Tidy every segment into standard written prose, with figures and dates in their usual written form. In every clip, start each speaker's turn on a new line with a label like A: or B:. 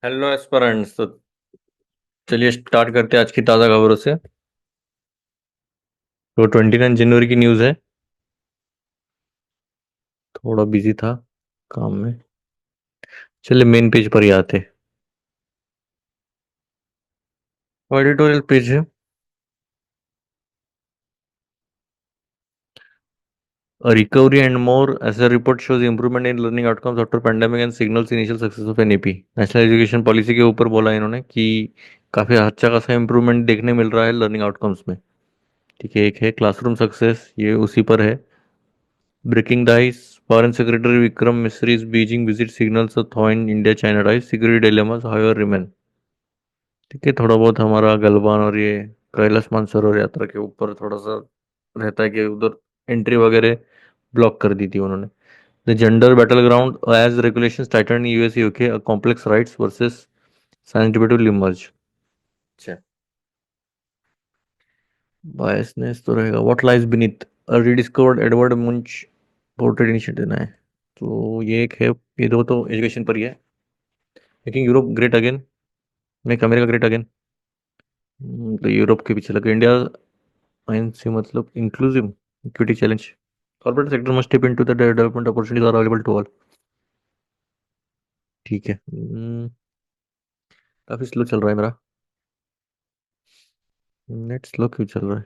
A: Hello aspirants. तो चलिए start करते हैं आज की ताज़ा खबरों से। तो 29 जनवरी की न्यूज़ है। थोड़ा बिजी था काम में। चलिए मेन पेज पर ही आते। एडिटोरियल पेज है। A recovery and more as a report shows improvement in learning outcomes after pandemic and signals initial success of NEP। National education policy के ऊपर बोला इन्होंने कि काफ़ी अच्छा खासा इम्प्रूवमेंट देखने मिल रहा है लर्निंग आउटकम्स में। ठीक है, एक है क्लासरूम सक्सेस, ये उसी पर है। Breaking the ice, foreign secretary Vikram Misri's Beijing visit signals a thaw in India China ties, security dilemmas however remain. ठीक है, थोड़ा बहुत हमारा गलवान और ये कैलाश मानसरोवर यात्रा के ऊपर थोड़ा सा रहता है कि उधर एंट्री वगैरह ब्लॉक कर दी थी उन्होंने। The gender battleground as regulations tighten in US UK, complex rights versus science debate will emerge. अच्छा, बायसनेस तो रहेगा। What lies beneath a rediscovered Edvard Munch portrait initiative है। तो ये एक है। ये दो तो एजुकेशन पर ही है। Making Europe great again, make America great again. तो यूरोप के पीछे लगा इंडिया। आईएनसी मतलब inclusive equity challenge. Corporate sector must step into the development opportunities are available to all. ठीक है। काफी स्लो चल रहा है मेरा नेट। स्लो क्यों चल रहा है?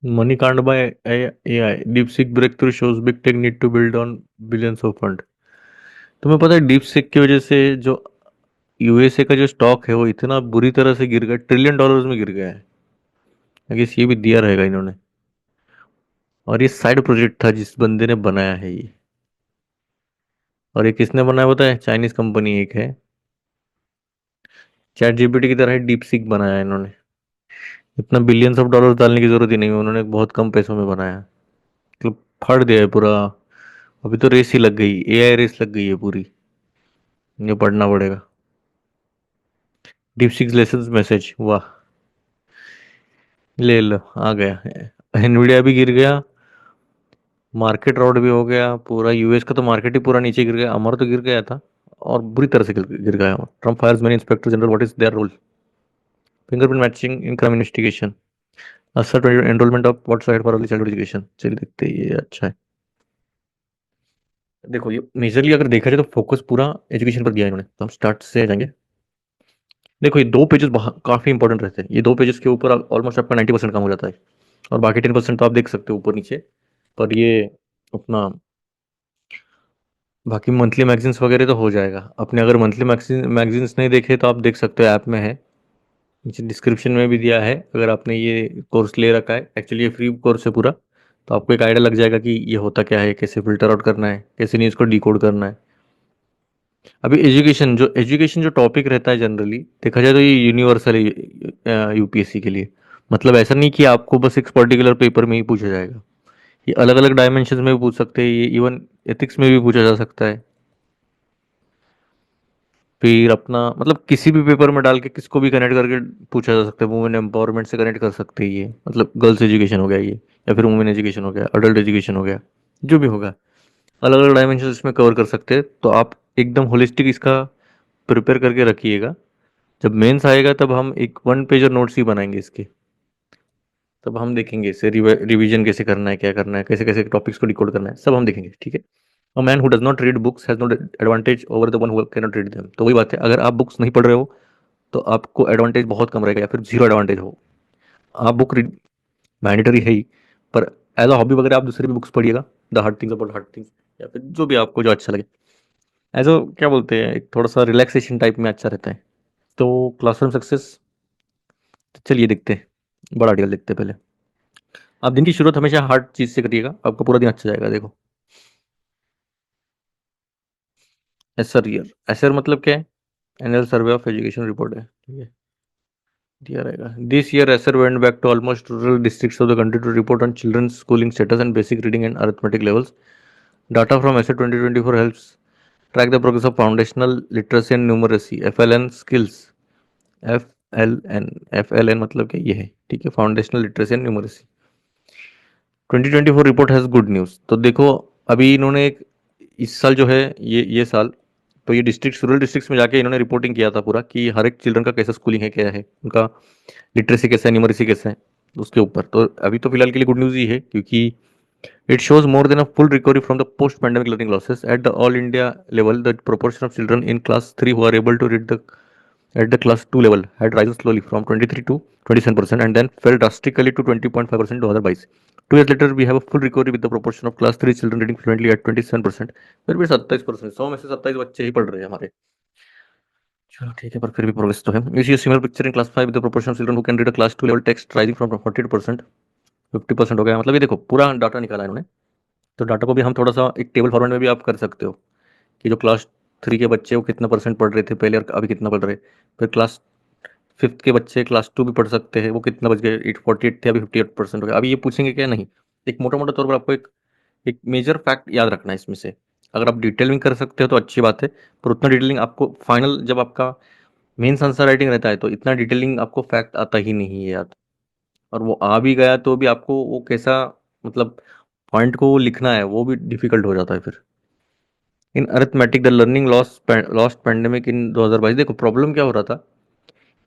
A: मनी कांड by AI, DeepSeek breakthrough shows big tech need to build on billions of fund. तुम्हें पता है डीप सीक की वजह से जो यूएसए का जो स्टॉक है वो इतना बुरी तरह से गिर गया, ट्रिलियन डॉलर्स में गिर गया है। आई गेस ये भी दिया रहेगा इन्होंने। और ये साइड प्रोजेक्ट था जिस बंदे ने बनाया है ये। और ये किसने बनाया पता है? चाइनीज कंपनी एक है। चैट जीपीटी की तरह ही डीप सीक बनाया है इन्होंने। इतना बिलियंस ऑफ डॉलर डालने की जरूरत ही नहीं है, उन्होंने बहुत कम पैसों में बनाया। मतलब फाड़ दिया है पूरा। अभी तो रेस ही लग गई, एआई रेस लग गई है पूरी। ये पढ़ना पड़ेगा। डीप सिक्स लेसन मैसेज, वाह। ले लो, आ गया। एनवीडिया भी गिर गया। मार्केट राउट भी हो गया पूरा। यूएस का तो मार्केट ही पूरा नीचे गिर गया, अमर तो गिर गया था। और बुरी तरह से गिर गया। Trump fires many inspector general, what is their role? Fingerprint matching in crime investigation, ASER enrolment of what's side for early childhood education. चलिए देखते हैं, ये अच्छा है। देखो ये मेजरली अगर देखा जाए तो फोकस पूरा एजुकेशन पर दिया है इन्होंने, तो हम स्टार्ट से जाएंगे। देखो ये दो पेजेस काफी इंपॉर्टेंट रहते हैं। ये दो पेजेस के ऊपर ऑलमोस्ट आपका 90% काम हो जाता है। और बाकी 10% तो आप देख सकते हो ऊपर नीचे। पर ये अपना बाकी मंथली मैगजीन्स वगैरह तो हो जाएगा अपने। अगर मंथली मैगजीन्स नहीं देखे तो आप देख सकते हो, ऐप में है, नीचे डिस्क्रिप्शन में भी दिया है। अगर आपने ये कोर्स ले रखा है, एक्चुअली ये फ्री कोर्स है पूरा, तो आपको एक आइडिया लग जाएगा कि ये होता क्या है, कैसे फिल्टर आउट करना है, कैसे न्यूज़ को डिकोड करना है। अभी एजुकेशन जो टॉपिक रहता है जनरली देखा जाए तो ये यूनिवर्सल है यूपीएससी के लिए। मतलब ऐसा नहीं कि आपको बस एक पर्टिकुलर पेपर में ही पूछा जाएगा। ये अलग अलग डायमेंशन में भी पूछ सकते हैं, ये इवन एथिक्स में भी पूछा जा सकता है। फिर अपना मतलब किसी भी पेपर में डाल के किसको भी कनेक्ट करके पूछा जा सकता है। वुमेन एम्पावरमेंट से कनेक्ट कर सकते हैं ये, मतलब गर्ल्स एजुकेशन हो गया ये, या फिर वुमेन एजुकेशन हो गया, अडल्ट एजुकेशन हो गया, जो भी होगा। अलग अलग डायमेंशन इसमें कवर कर सकते हैं, तो आप एकदम होलिस्टिक इसका प्रिपेयर करके रखिएगा। जब मेंस आएगा तब हम एक वन पेजर नोट्स ही बनाएंगे इसके। तब हम देखेंगे इसे रिवीजन कैसे करना है, क्या करना है, कैसे कैसे टॉपिक्स को डिकोड करना है, सब हम देखेंगे। ठीक है। A man who does not read books has no advantage over the one who can not read them. तो वही बात है, अगर आप बुक्स नहीं पढ़ रहे हो तो आपको एडवांटेज बहुत कम रहेगा, या फिर जीरो एडवांटेज हो। आप बुक रीड मैंडेटरी है ही, पर एज अ हॉबी वगैरह आप दूसरी भी बुक्स पढ़िएगा। The hard things about hard things, या फिर जो भी आपको जो अच्छा लगे। एज अ क्या बोलते हैं, एक थोड़ा सा रिलैक्सेशन टाइप में अच्छा रहता है। तो क्लासरूम सक्सेस, चलिए देखते हैं, बड़ा आर्टिकल देखते हैं पहले। आप दिन की शुरुआत हमेशा हार्ड चीज से करिएगा, आपका पूरा दिन अच्छा जाएगा। देखो, एसर ईयर, एसर मतलब क्या है? Annual survey of education report है। ठीक है, दिया रहेगा। This year ASER went back to almost rural districts of the country to report on children's schooling status and basic reading and arithmetic levels. Data from ASER 2024 helps track the progress of foundational literacy and numeracy, FLN skills. F L N मतलब क्या, ये है। ठीक है, foundational literacy and numeracy. 2024 report has good news. तो देखो, अभी इन्होंने इस साल जो है, ये साल, तो ये डिस्ट्रिक्ट, रूरल डिस्ट्रिक्ट्स में जाके इन्होंने रिपोर्टिंग किया था पूरा कि हर एक चिल्ड्रन का कैसा स्कूलिंग है, क्या है उनका, लिटरेसी कैसा है, न्यूमरेसी कैसा है, उसके ऊपर। तो अभी तो फिलहाल के लिए गुड न्यूज़ ही है, क्योंकि it shows more than a full recovery from the post-pandemic learning losses. At the all India level, the proportion of children in class 3 who are able to read the at the class 2 level had risen slowly from 23 to 27% and then fell drastically to 20.5% in 2022. 2 years later, we have a full recovery with the proportion of class 3 children reading fluently at 27%. फिर भी 27%, 100 में से 27 बच्चे ही पढ़ रहे हैं हमारे। चलो ठीक है, पर फिर भी प्रोग्रेस तो है। You see a similar picture in class 5 with the proportion of children who can read a class 2 level text rising from 40% 50% हो गया। मतलब ये देखो पूरा डाटा निकाला इन्होंने। तो डाटा को भी हम थोड़ा सा एक टेबल फॉर्मेट में भी आप कर सकते हो कि जो क्लास 3 के बच्चे वो कितना परसेंट पढ़ रहे थे पहले और अभी कितना पढ़ रहे। फिर क्लास 5th के बच्चे क्लास 2 भी पढ़ सकते हैं, वो कितना बच गए, 48 थे अभी 58% हो गया। अभी ये पूछेंगे क्या, नहीं। एक मोटा मोटा तौर पर आपको एक मेजर फैक्ट याद रखना है इसमें से। अगर आप डिटेलिंग कर सकते हो तो अच्छी बात है, पर उतना डिटेलिंग आपको फाइनल जब आपका मेंस आंसर राइटिंग रहता है तो इतना डिटेलिंग आपको फैक्ट आता ही नहीं है याद। और वो आ भी गया तो भी आपको वो कैसा, मतलब पॉइंट को लिखना है वो भी डिफिकल्ट हो जाता है फिर। In arithmetic the learning lost pandemic in 2022। देखो प्रॉब्लम क्या हो रहा था,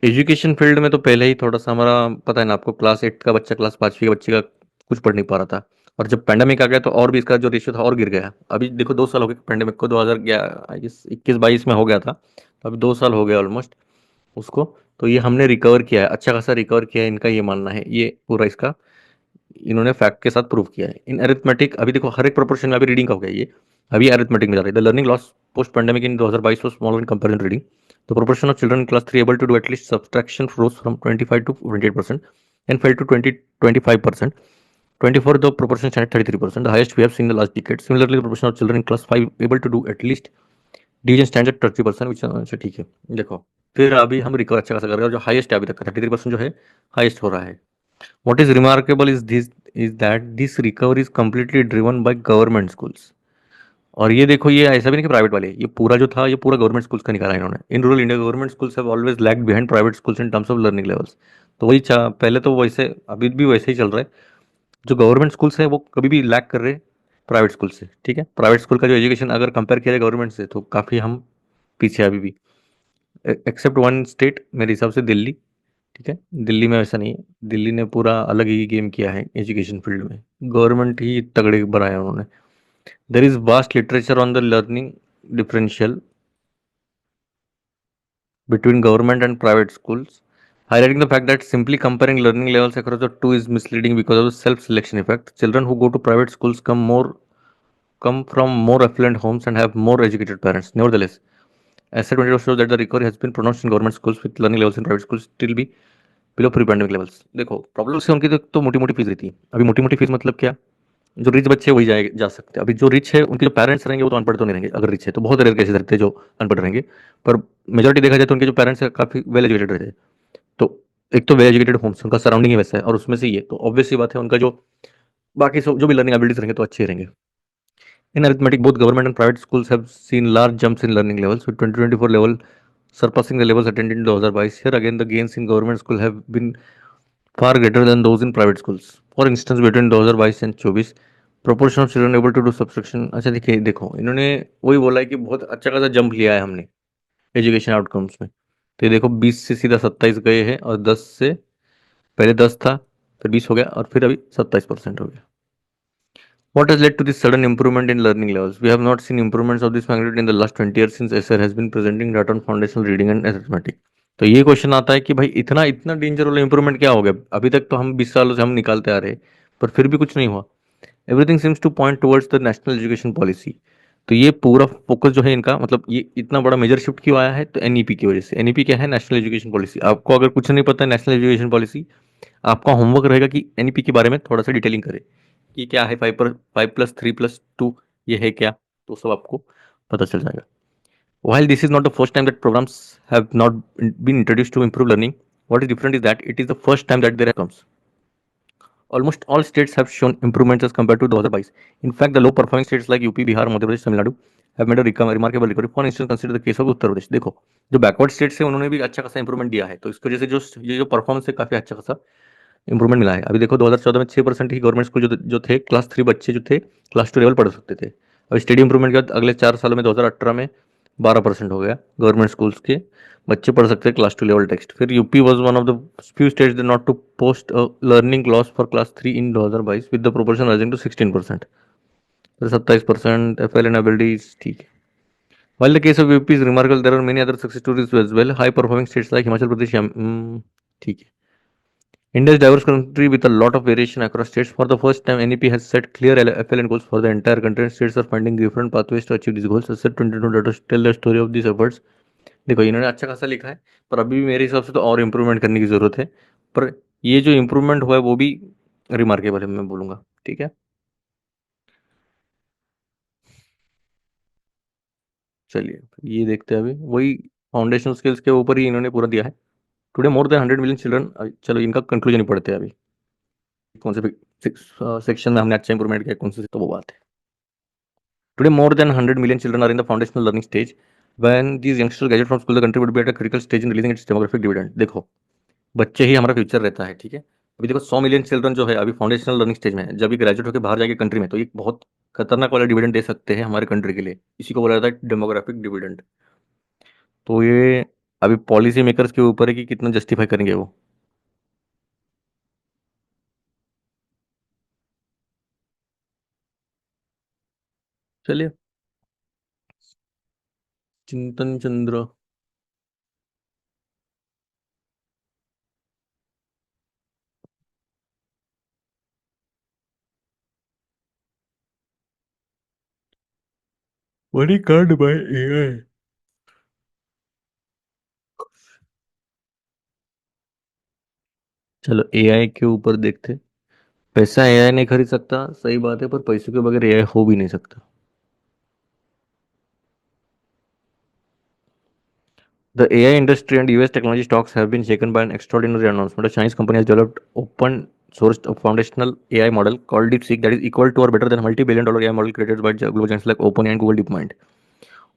A: एजुकेशन फील्ड में तो पहले ही थोड़ा सा हमारा पता है ना आपको, क्लास 8 का बच्चा क्लास 5वीं के बच्चे का कुछ पढ़ नहीं पा रहा था। और जब पैंडेमिक आ गया तो और भी इसका जो रेशियो था और गिर गया। अभी देखो 2 साल हो गए पैंडेमिक को, 2021-22 में हो गया था, तो अभी 2 साल हो गया ऑलमोस्ट उसको। तो ये हमने रिकवर किया है, अच्छा खासा रिकवर किया है, इनका ये मानना है, ये पूरा इसका इन्होंने फैक्ट के साथ प्रूव किया है। इन अरिथमेटिक अभी देखो हर एक प्रोपोर्शन में, अभी रीडिंग का हो गया ये, अभी अरिथमेटिक में जा रहा है। The learning loss post pandemic in 2022 was smaller in comparison reading. The proportion of children in class 3 able to do at least subtraction rose from 25 to 28% and fell to 25%. 24 the proportion stand at 33%, the highest we have seen in the last decade. Similarly, the proportion of children in class 5 able to do at least division stands at 30%, which अच्छा ठीक है। देखो फिर अभी हम recover अच्छा खासा कर रहे हैं, और जो हाईएस्ट है अभी तक का 33% जो है हाईएस्ट हो रहा है। What is remarkable is that this recovery is completely driven by government schools. और ये देखो ये ऐसा भी नहीं कि प्राइवेट वाले, ये पूरा जो था ये पूरा गवर्नमेंट स्कूल्स का निकाला इन्होंने। In rural India government schools have always lagged behind private schools in terms of learning levels. तो वही पहले तो वैसे अभी भी वैसे ही चल रहा है। जो गवर्नमेंट स्कूल्स है वो कभी भी लैग कर रहे प्राइवेट स्कूल से। ठीक है, प्राइवेट स्कूल का जो एजुकेशन अगर कंपेयर किया जाए गवर्नमेंट से तो काफ़ी हम पीछे अभी भी, एक्सेप्ट वन स्टेट मेरे हिसाब से, दिल्ली। ठीक है, दिल्ली में ऐसा नहीं है, दिल्ली ने पूरा अलग ही गेम किया है एजुकेशन फील्ड में, गवर्नमेंट ही तगड़े बनाया उन्होंने। There is vast literature on the learning differential between government and private schools, highlighting the fact that simply comparing learning levels across the two is misleading because of the self-selection effect. Children who go to private schools come from more affluent homes and have more educated parents. Nevertheless, Essay 22 shows that the recovery has been pronounced in government schools with learning levels in private schools still be below pre pandemic levels. देखो problem से उनकी तो मोटी मोटी fees रहती है। अभी मोटी मोटी फीस मतलब क्या, जो रिच बच्चे वही जा सकते हैं। अभी जो रिच है उनके जो पेरेंट्स रहेंगे वो तो अनपढ़ तो नहीं रहेंगे, अगर रिच है तो बहुत रेयर केसेस रहते हैं जो अनपढ़ रहेंगे। पर मेजोरिटी देखा जाए तो उनके जो पेरेंट्स है काफ़ी वेल एजुकेटेड रहते हैं। तो एक तो वेल एजुकेटेड होम्स, उनका सराउंडिंग ही वैसा है, और उसमें से ये तो ऑब्वियस सी बात है उनका जो बाकी सब जो भी लर्निंग एबिलिटीज रहेंगे तो अच्छे रहेंगे। In arithmetic, both government and private schools have seen large jumps in learning levels, with 2024 level surpassing the levels attained in 2022. Here again, the gains in government school have been far greater than those in private schools. For instance, between 2022 and 24, proportion of children able to do subtraction। अच्छा देखिए, देखो इन्होंने वही बोला है कि बहुत अच्छा खासा जंप लिया है हमने एजुकेशन आउटकम्स में। तो ये देखो 20 से सीधा 27 गए हैं, और 10 से पहले 10 था, फिर 20 हो गया, और फिर अभी 27% हो गया। What has led to this sudden improvement in learning levels? We have not seen improvements of this magnitude in the last 20 years since SR has been presenting data on foundational reading and arithmetic. तो ये question आता है कि भाई इतना इतना danger वाला improvement क्या हो गया, अभी तक तो हम 20 सालों से हम निकालते आ रहे हैं पर फिर भी कुछ नहीं हुआ। Everything seems two point towards the national education policy. तो ये पूरा फोकस जो है इनका, मतलब ये इतना बड़ा मेजर शिफ्ट क्यों आया है, तो एनईपी की वजह से। एनईपी क्या है, नेशनल एजुकेशन पॉलिसी। आपको अगर कुछ नहीं पता है नेशनल एजुकेशन पॉलिसी, आपका होमवर्क रहेगा कि एनईपी के बारे में थोड़ा सा डिटेलिंग करें कि क्या है, 5+3+2 ये है क्या, तो सब आपको पता चल जाएगा। While this is not the first time that programs have not been introduced to improve learning, what is different is that it is the first time that there are comes. Almost all states have shown improvements as compared to 2022. In fact, the low-performing states like UP, Bihar, Madhya Pradesh, Tamil Nadu have made a remarkable recovery. For instance, consider the case of Uttar Pradesh. देखो जो backward states है उन्होंने भी अच्छा खासा improvement दिया है, तो इसकी वजह से जो ये जो परफॉर्मेंस है काफी अच्छा खासा इंप्रूवमेंट मिला है। अभी देखो 2014 में 6% ही गवर्नमेंट स्कूल जो थे क्लास 3 बच्चे जो थे क्लास 2 लेवल पढ़ सकते थे। अब स्टडी इंप्रूवमेंट के बाद अगले 4 सालों में 2018 में 12% हो गया गवर्नमेंट स्कूल्स के बच्चे पढ़ सकते हैं क्लास 2 लेवल टेक्स्ट। फिर UP was one of the few states not to post learning loss for class 3 in 2022 with the proportion rising to 16%। 27% F L N abilities, ठीक है। While the case of UP is remarkable, there are many other success stories as well. High performing states like Himachal Pradesh, ठीक है। India is a diverse country with a lot of variation across states. For the first time, NEP has set clear FLN goals for the entire country, and states are finding different pathways to achieve these goals. Set 22 data tell the story of these efforts. देखो इन्होंने अच्छा खासा लिखा है, पर अभी भी मेरे हिसाब से तो और इम्प्रूवमेंट करने की ज़रूरत है। पर ये जो इम्प्रूवमेंट हुआ है वो भी रिमार्केबल है, मैं बोलूँगा। ठीक है, चलिए ये देखते हैं। अभी वही फाउंडेशनल स्किल्स के ऊपर ही इन्होंने पूरा दिया है। Today more than 100 million children, चलो इनका कंक्लूजन ही पढ़ते हैं अभी। कौन से सेक्शन में हमने अच्छा इंप्रूवमेंट किया, कौन से, तो वो बात है। Today more than 100 million children are in the foundational learning stage. When these youngsters graduate from school the country would be at a critical stage in releasing its demographic dividend. देखो बच्चे ही हमारा फ्यूचर रहता है, ठीक है। अभी देखो 100 million children जो है अभी फाउंडेशनल लर्निंग स्टेज में है, जब ये ग्रेजुएट होकर बाहर जाके कंट्री में, तो ये बहुत खतरनाक वाला डिविडेंड दे सकते हैं हमारे कंट्री के लिए। इसी को बोला जाता है डेमोग्राफिक डिविडेंड। तो ये अभी पॉलिसी मेकर्स के ऊपर है कि कितना जस्टिफाई करेंगे वो। चलिए, चिंतन चंद्र। Money can't buy AI। चलो एआई के ऊपर देखते। पैसा एआई नहीं खरीद सकता, सही बात है, पर पैसों के बगैर एआई हो भी नहीं सकता। The AI industry and US technology stocks have been shaken by an extraordinary announcement. A Chinese company has developed open sourced a foundational AI model called DeepSeek that is equal to or better than multi-billion dollar AI model created by global giants like OpenAI and Google DeepMind.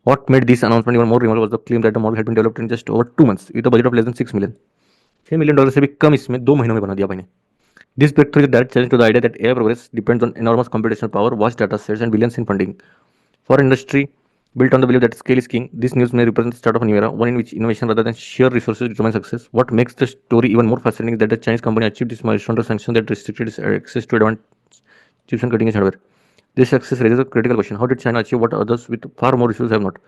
A: What made this announcement even more remarkable was the claim that the model had been developed in just over 2 months with a budget of less than 6 million. $6 million से भी कम इसमें 2 महीनों में बना दिया भाई ने। This breakthrough is a direct challenge to the idea that AI progress depends on enormous computational power, vast data sets, and billions in funding. For industry built on the belief that scale is king, this news may represent the start of a new era, one in which innovation rather than sheer resources determines success. What makes the story even more fascinating is that the Chinese company achieved this milestone under sanctions that restricted its access to advanced chips and cutting-edge hardware. This success raises a critical question: how did China achieve what others with far more resources have not?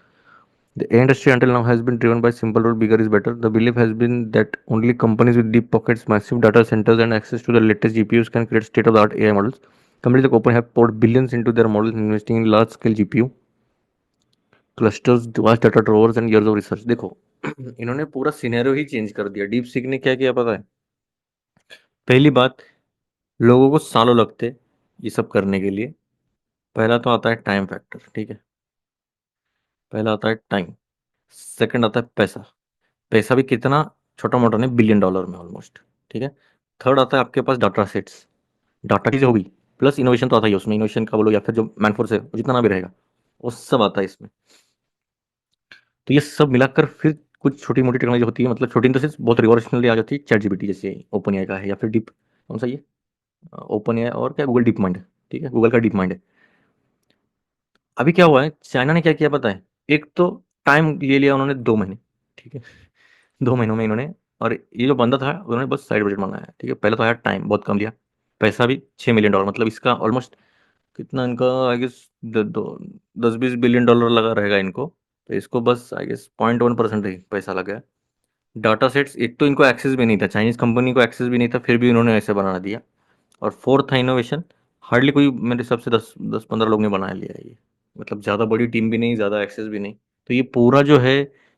A: The industry until now has been driven by simple rule: bigger is better. The belief has been that only companies with deep pockets, massive data centers, and access to the latest GPUs can create state-of-the-art AI models. Companies like OpenAI have poured billions into their models, investing in large-scale GPU clusters, vast data troves and years of research. देखो इन्होंने पूरा scenario ही change कर दिया। Deep seek ने क्या किया पता है? पहली बात, लोगों को सालों लगते ये सब करने के लिए। पहला तो आता है टाइम फैक्टर, ठीक है। पहला आता है टाइम। सेकंड आता है पैसा। पैसा भी कितना, छोटा मोटा नहीं, बिलियन डॉलर में ऑलमोस्ट, ठीक है। थर्ड आता है आपके पास डाटा सेट्स, डाटा चीज़ें होगी, प्लस इनोवेशन तो आता ही है उसमें। इनोवेशन का बोलो या फिर जो मैनफोर्स है वो जितना ना भी रहेगा, वो सब आता है इसमें। तो ये सब मिलाकर फिर कुछ छोटी-मोटी टेक्नोलॉजी होती है, मतलब छोटी इन द सेंस बहुत रिवॉल्यूशनरी आ जाती है। चैट जीपीटी जैसे ओपन एआई का है, या फिर डीप, कौन सा ये, ओपन एआई और क्या, गूगल डीप माइंड, ठीक है, गूगल का डीप माइंड है। अभी क्या हुआ है, चाइना ने क्या किया पता है? एक तो टाइम ले लिया उन्होंने 2 महीने, ठीक है। 2 महीनों में इन्होंने, और ये जो बंदा था उन्होंने बस साइड बजट मंगाया, ठीक है। पहले तो आया टाइम बहुत कम लिया, पैसा भी $6 मिलियन, मतलब इसका ऑलमोस्ट कितना इनका आई गेस 10-20 बिलियन डॉलर लगा रहेगा इनको। तो इसको बस आई गेस 0.1% ही पैसा लगा। डाटा सेट्स, एक तो इनको एक्सेस भी नहीं था, चाइनीज कंपनी को एक्सेस भी नहीं था, फिर भी इन्होंने ऐसे बना दिया। और फोर्थ था इनोवेशन। हार्डली कोई मेरे हिसाब से 10-15 लोग ने बना लिया है ये, मतलब ज़्यादा बड़ी टीम भी नहीं, ज़्यादा एक्सेस भी नहीं। तो ये पूरा जो है,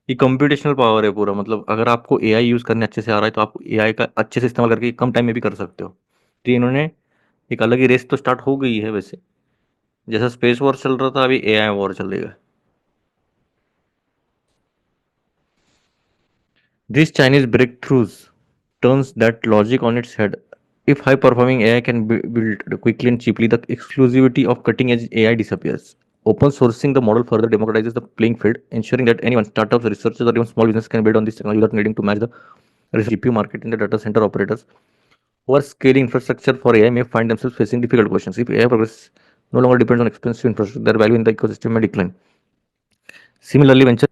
A: ये कंप्यूटेशनल पावर है पूरा। मतलब अगर आपको एआई यूज़ करने अच्छे से आ रहा है तो आप एआई का अच्छे से इस्तेमाल करके कम टाइम में भी कर सकते हो। तो इन्होंने एक अलग ही रेस तो स्टार्ट हो गई है वैसे। जैसा स्पेस वॉर चल रहा था, अभी एआई वॉर चलेगा। These Chinese breakthroughs turns that logic on its head. If high-performing AI can be built quickly and cheaply, the exclusivity of cutting-edge AI disappears. Open sourcing the model further democratizes the playing field, ensuring that anyone, startups, researchers, or even small business can build on this technology without needing to match the GPU market in the data center operators. who are scaling infrastructure for AI may find themselves facing difficult questions. If AI progress no longer depends on expensive infrastructure, their value in the ecosystem may decline. Similarly, venture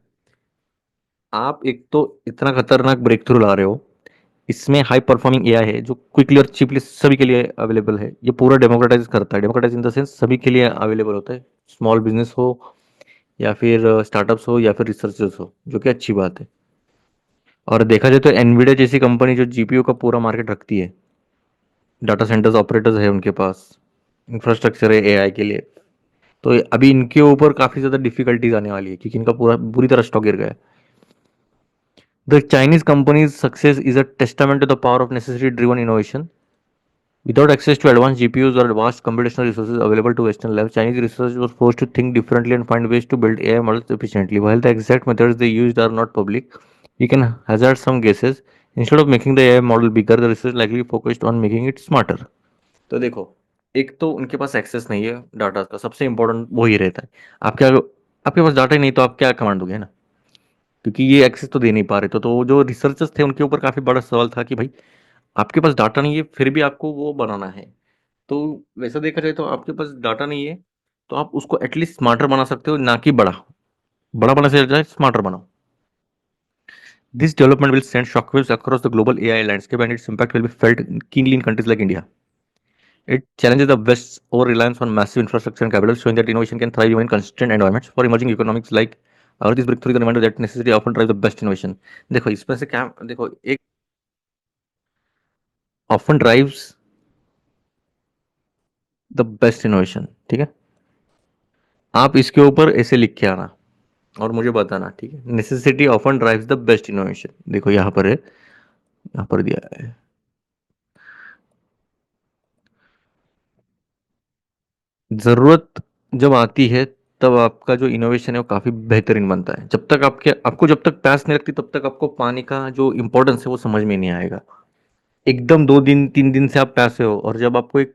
A: आप एक तो इतना खतरनाक break through ला रहे हो, इसमें high performing AI है जो क्विकली और चीपली सभी के लिए अवेलेबल है। ये पूरा डेमोक्रेटाइज करता है, डेमोक्रेटाइज इन द सेंस सभी के लिए अवेलेबल होता है, स्मॉल बिजनेस हो या फिर स्टार्टअप्स हो या फिर रिसर्चर्स हो, जो कि अच्छी बात है। और देखा जाए तो एनवीडिया जैसी कंपनी जो जीपीयू का पूरा मार्केट रखती है, डाटा सेंटर्स ऑपरेटर्स है उनके पास, इंफ्रास्ट्रक्चर है एआई के लिए, तो अभी इनके ऊपर काफ़ी ज़्यादा डिफिकल्टीज आने वाली है क्योंकि इनका पूरा बुरी तरह स्टॉक गिर गया है। The Chinese companies success is a testament to the power of necessary driven innovation. Without access to advanced GPUs or vast computational resources available to Western labs, Chinese researchers were forced to think differently and find ways to build AI models efficiently. While the exact methods they used are not public, we can hazard some guesses. Instead of making the AI model bigger, the research likely focused on making it smarter. तो देखो, एक तो उनके पास access नहीं है data का, सबसे important वो ही रहता है। आप क्या, आपके पास डाटा ही नहीं तो आप क्या कमांड दोगे, है ना? क्योंकि ये एक्सेस तो दे नहीं पा रहे, तो जो रिसर्चर्स थे उनके ऊपर काफ़ी बड़ा सवाल था कि भाई आपके पास डाटा नहीं है फिर भी आपको वो बनाना है। तो वैसा देखा जाए तो आपके पास डाटा नहीं है, तो आप उसको एटलीस्ट स्मार्टर बना सकते हो, ना कि बड़ा। बड़ा बनाने से जाए स्मार्टर बनाओ। This development will send shockwaves across the global AI landscape and its impact will be felt keenly in countries like India. It challenges the West's over-reliance on massive infrastructure and capital, showing that innovation can thrive even in constrained environments. For emerging economics like our, this breakthrough is a reminder that necessity often drives the best innovation. देखो इसमें से क्या, देखो एक often drives the best innovation, ठीक है? आप इसके ऊपर ऐसे लिख के आना और मुझे बताना, ठीक है? Necessity often drives the best innovation, देखो यहाँ पर है, यहाँ पर दिया है। जरूरत जब आती है तब आपका जो इनोवेशन है वो काफी बेहतरीन बनता है। जब तक आपको जब तक प्यास नहीं लगती तब तक आपको पानी का जो इम्पोर्टेंस है वो समझ में नहीं आएगा। एकदम 2 दिन 3 दिन से आप प्यासे हो और जब आपको एक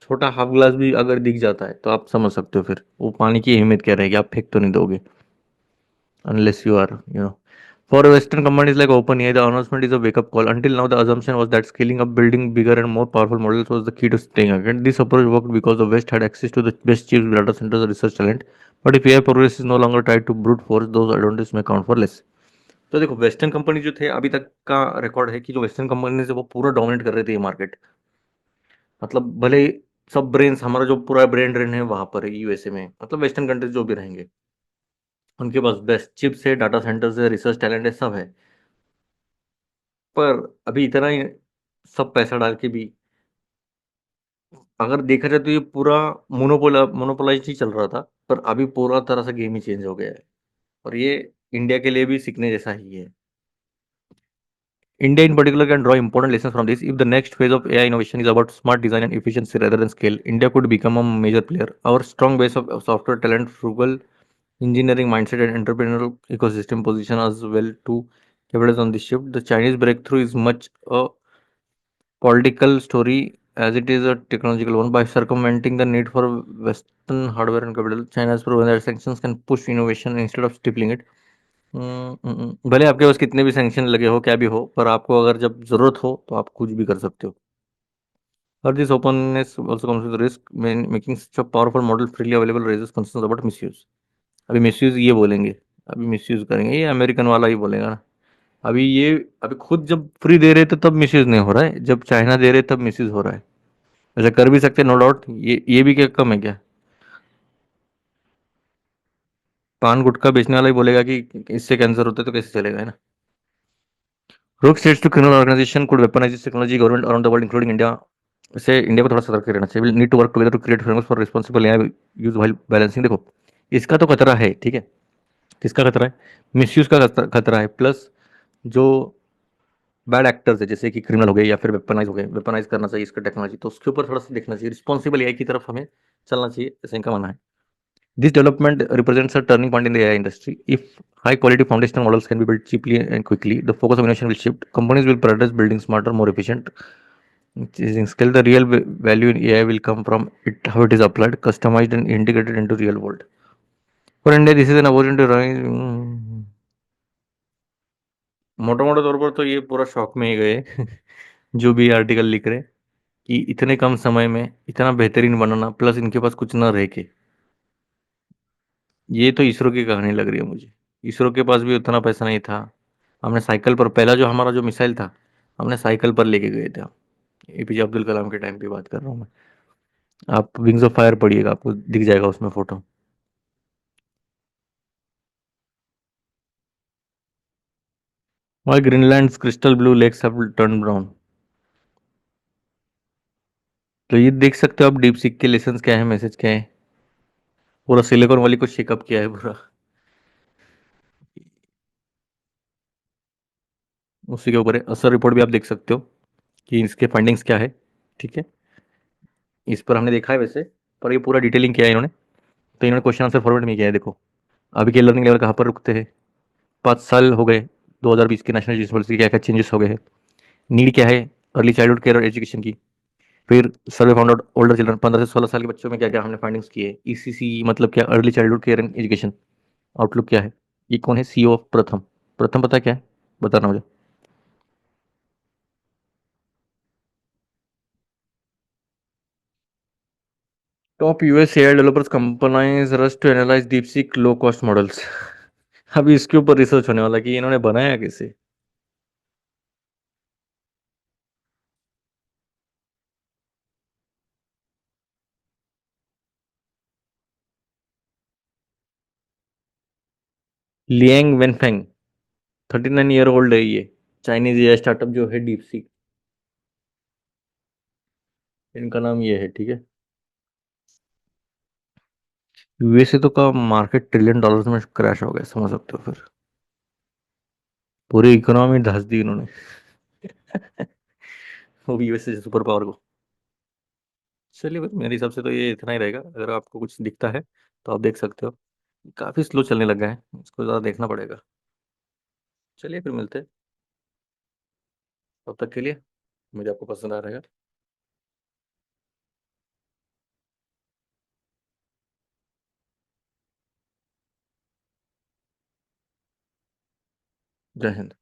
A: छोटा हाफ ग्लास भी अगर दिख जाता है तो आप समझ सकते हो फिर वो पानी की अहमियत क्या रहेगी, आप फेंक तो नहीं दोगे unless you are, you know. For Western companies like OpenAI, the announcement is a wake-up call. Until now, the assumption was that scaling up, building bigger and more powerful models was the key to staying ahead. This approach worked because the West had access to the best chips, data centers, and research talent. But if AI progress is no longer tied to brute force, those advantages may count for less. तो देखो western company जो थे अभी तक का record है कि जो वेस्टर्न कंपनी से वो पूरा डोमिनेट कर रहे थे ये मार्केट। मतलब भले सब ब्रेन्स, हमारा जो पूरा ब्रेन ड्रेन है वहां पर है यूएसए में, मतलब वेस्टर्न कंट्रीज जो भी रहेंगे उनके पास बेस्ट चिप्स है, डाटा सेंटर्स है, रिसर्च टैलेंट है, सब है। पर अभी इतना ही सब पैसा डाल के भी अगर देखा जाए तो ये पूरा मोनोपोलाइज ही चल रहा था, पर अभी पूरा तरह से गेम ही चेंज हो गया है। और ये इंडिया के लिए भी सीखने जैसा ही है। India in particular can draw important lessons from this. If the next phase of AI innovation is about smart design and efficiency rather than scale, India could become a major player. Our strong base of software talent, frugal engineering mindset, and entrepreneurial ecosystem position as well to capitalize on this shift. The Chinese breakthrough is much a political story as it is a technological one. By circumventing the need for Western hardware and capital, China has proven that sanctions can push innovation instead of stifling it. भले आपके पास कितने भी sanction लगे हो क्या भी हो, पर आपको अगर जब जरूरत हो तो आप कुछ भी कर सकते हो। But this openness also comes with risk. Making such a powerful model freely available raises concerns about misuse. अभी मिसयूज ये बोलेंगे, अभी मिसयूज करेंगे, ये अमेरिकन वाला ही बोलेगा ना। अभी ये अभी खुद जब फ्री दे रहे थे तब मिसयूज नहीं हो रहा है, जब चाइना दे रहे तब मिसयूज हो रहा है। वैसे कर भी सकते नो डाउट, ये भी क्या कम है क्या? पान गुटखा बेचने वाला ही बोलेगा कि इससे कैंसर होता है तो कैसे चलेगा, है ना? Rogue states to criminal organisation could weaponise this technology, government around the world including India, से इंडिया को थोड़ा सतर्क रहना चाहिए। Will need to work together to create framework for responsible AI use while balancing. देखो इसका तो खतरा है, ठीक है? किसका खतरा है? मिसयूज का खतरा है, प्लस जो बैड एक्टर्स है जैसे कि क्रिमिनल हो गए या फिर वेपनाइज हो गए, वेपनाइज करना चाहिए इसका टेक्नोलॉजी, तो उसके ऊपर थोड़ा सा देखना चाहिए, रिस्पॉन्सिबल एआई की तरफ हमें चलना चाहिए, ऐसा इनका मानना है। This development represents a turning point in the AI industry. If high quality foundational models can be built cheaply and quickly, the focus of innovation will shift. Companies will prioritize building smarter, more efficient, using scale. The real value in AI will come from it how it is applied, customized and integrated into real world. For India, this is an opportunity to rise। मोटा मोटा तौर पर तो ये पूरा शौक में ही गए जो भी आर्टिकल लिख रहे। कि इतने कम समय में इतना बेहतरीन बनाना, प्लस इनके पास कुछ ना रह के। ये तो इसरो की कहानी लग रही है मुझे। इसरो के पास भी उतना पैसा नहीं था। हमने साइकिल पर, पहला जो हमारा जो मिसाइल था, हमने साइकिल पर लेके गए थे। एपीजे अब्दुल कलाम के टाइम की बात कर रहा हूँ मैं। आप विंग्स ऑफ फायर पढ़िएगा, आपको दिख जाएगा उसमें फोटो। वहाँ Greenland crystal blue lakes have turn brown. तो ये देख सकते हो आप, डीप सीक के लेसन क्या है, मैसेज क्या है। पूरा सिलिकॉन वैली को शेकअप किया है पूरा। उसी के ऊपर है। असर रिपोर्ट भी आप देख सकते हो कि इसके फाइंडिंग्स क्या है। ठीक है। इस पर हमने देखा है वैसे, पर ये पूरा डिटेलिंग किया है इन्होंने। तो इन्होंने क्वेश्चन आंसर फॉरवर्ड में किया है, देखो अभी के लर्निंग लेवल कहाँ पर रुकते हैं। 5 साल हो गए 2020 के नेशनल एजुकेशन पॉलिसी, क्या क्या चेंजेस हो गए हैं। नीड क्या है अर्ली चाइल्डहुड केयर और एजुकेशन की। फिर सर्वे फाउंड आउट ओल्डर चिल्ड्रन, 15 से 16 साल के बच्चों में क्या क्या हमने फाइंडिंग्स की है। ईसीसी मतलब क्या, early childhood care and education. Outlook क्या है। ये कौन है, सीईओ ऑफ प्रथम। प्रथम पता क्या है, बताना मुझे। Top US AI developers companies rush to analyse DeepSeek low cost models. अभी इसके ऊपर रिसर्च होने वाला कि इन्होंने बनाया कैसे। लियांग वेनफेंग, 39 ईयर ओल्ड है ये। चाइनीज एआई स्टार्टअप जो है डीप सीक, इनका नाम ये है। ठीक है। यूएसए तो का मार्केट ट्रिलियन डॉलर्स में क्रैश हो गया, समझ सकते हो फिर। पूरी इकोनॉमी धस दी इन्होंने। वो भी यूएसए से सुपर पावर को। चलिए बस, मेरे हिसाब से तो ये इतना ही रहेगा। अगर आपको कुछ दिखता है तो आप देख सकते हो। काफी स्लो चलने लगा है, इसको ज़्यादा देखना पड़ेगा। चलिए फिर मिलते हैं। तब तक के लिए, मुझे आपको पसंद आ रहेगा। जय हिंद।